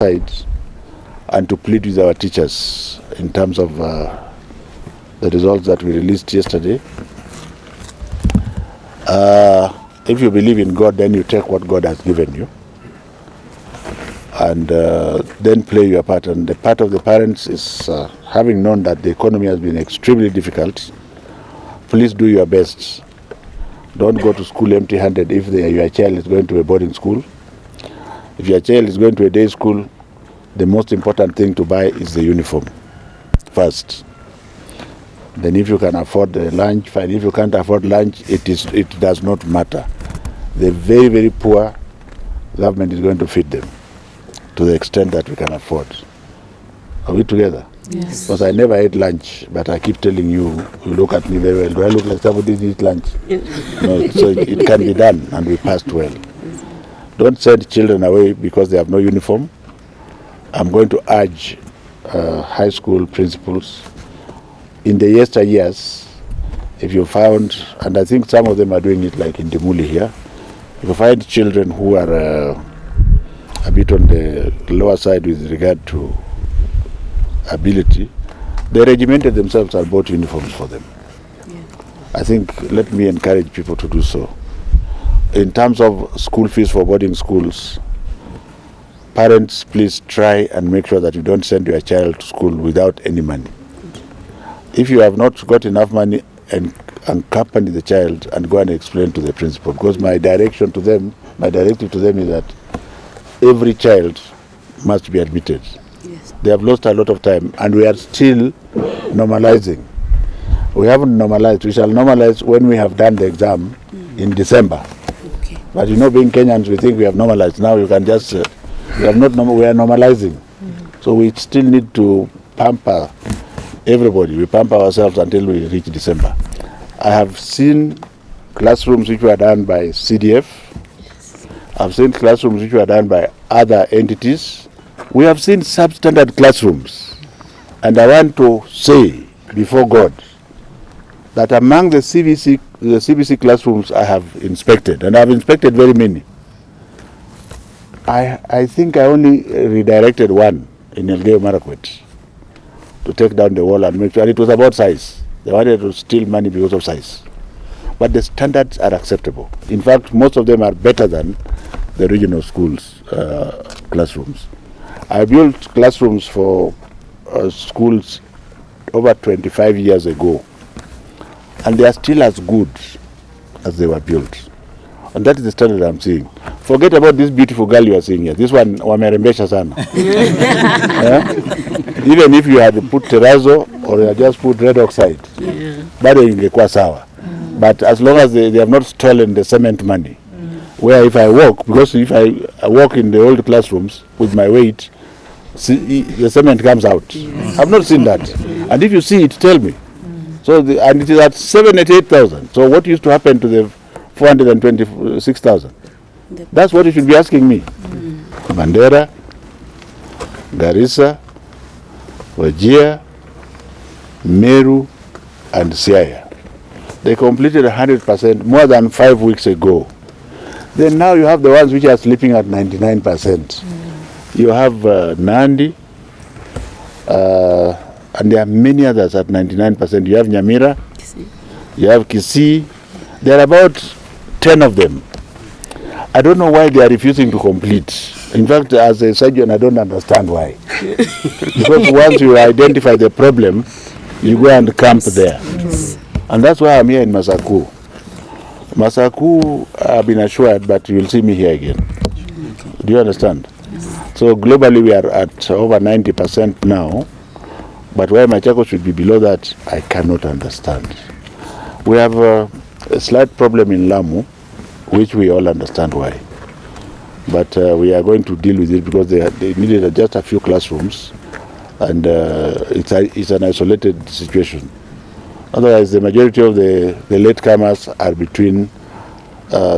side and to plead with our teachers in terms of the results that we released yesterday. If you believe in God, then you take what God has given you and then play your part. And the part of the parents is having known that the economy has been extremely difficult, please do your best. Don't go to school empty-handed if your child is going to a boarding school. If your child is going to a day school, the most important thing to buy is the uniform first. Then if you can afford the lunch, fine. If you can't afford lunch, it does not matter. The very, very poor, government is going to feed them to the extent that we can afford. Are we together? Yes. Because I never ate lunch, but I keep telling you, you look at me very well. Do I look like somebody who eats lunch? No, so it can be done, and we passed well. Don't send children away because they have no uniform. I'm going to urge high school principals in the yesteryears, if you found, and I think some of them are doing it like in Dimuli here, if you find children who are a bit on the lower side with regard to ability, they regimented themselves and bought uniforms for them. Yeah. I think let me encourage people to do so. In terms of school fees for boarding schools, parents, please try and make sure that you don't send your child to school without any money. If you have not got enough money, accompany the child and go and explain to the principal. Because my directive to them is that every child must be admitted. Yes. They have lost a lot of time, and we are still normalizing. We haven't normalized. We shall normalize when we have done the exam in December. Okay. But you know, being Kenyans, we think we have normalized. Now you can just we are normalizing. So we still need to pamper everybody. We pamper ourselves until we reach December. I have seen classrooms which were done by CDF. Yes. I've seen classrooms which were done by other entities. We have seen substandard classrooms. And I want to say before God that among the CBC classrooms I have inspected, and I have inspected very many, I think I only redirected one in Elgeyo Marakwet to take down the wall and make sure, and it was about size. They wanted to steal money because of size. But the standards are acceptable. In fact, most of them are better than the regional schools' classrooms. I built classrooms for schools over 25 years ago, and they are still as good as they were built. And that is the standard I'm seeing. Forget about this beautiful girl you are seeing here. This one, wamerembesha sana. Even if you had put terrazzo or you had just put red oxide, bado ingekuwa sawa. But as long as they have not stolen the cement money, where if I walk, because if I walk in the old classrooms with my weight, the cement comes out. I've not seen that. And if you see it, tell me. So and it is at 78,000. So what used to happen to the 426,000? That's what you should be asking me. Mandera, Garissa, Wajir, Meru, and Siaya. They completed 100% more than 5 weeks ago. Then now you have the ones which are sleeping at 99%. You have Nandi, and there are many others at 99%. You have Nyamira, you have Kisii. There are about 10 of them. I don't know why they are refusing to complete. In fact, as a surgeon, I don't understand why. Because once you identify the problem, you go and camp there. And that's why I'm here in Masaku. Masaku, I've been assured, but you will see me here again. Do you understand? So globally, we are at over 90% now. But why Machako should be below that, I cannot understand. We have a slight problem in Lamu, which we all understand why. But we are going to deal with it because they needed just a few classrooms, and it's an isolated situation. Otherwise, the majority of the latecomers are between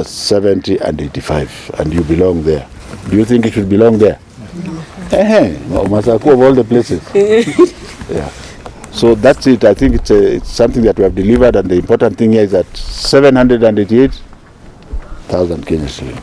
70 and 85, and you belong there. Do you think it should belong there? No. Masaku of all the places. Yeah. So that's it. I think it's something that we have delivered, and the important thing here is that 788,000 Kenyan shillings.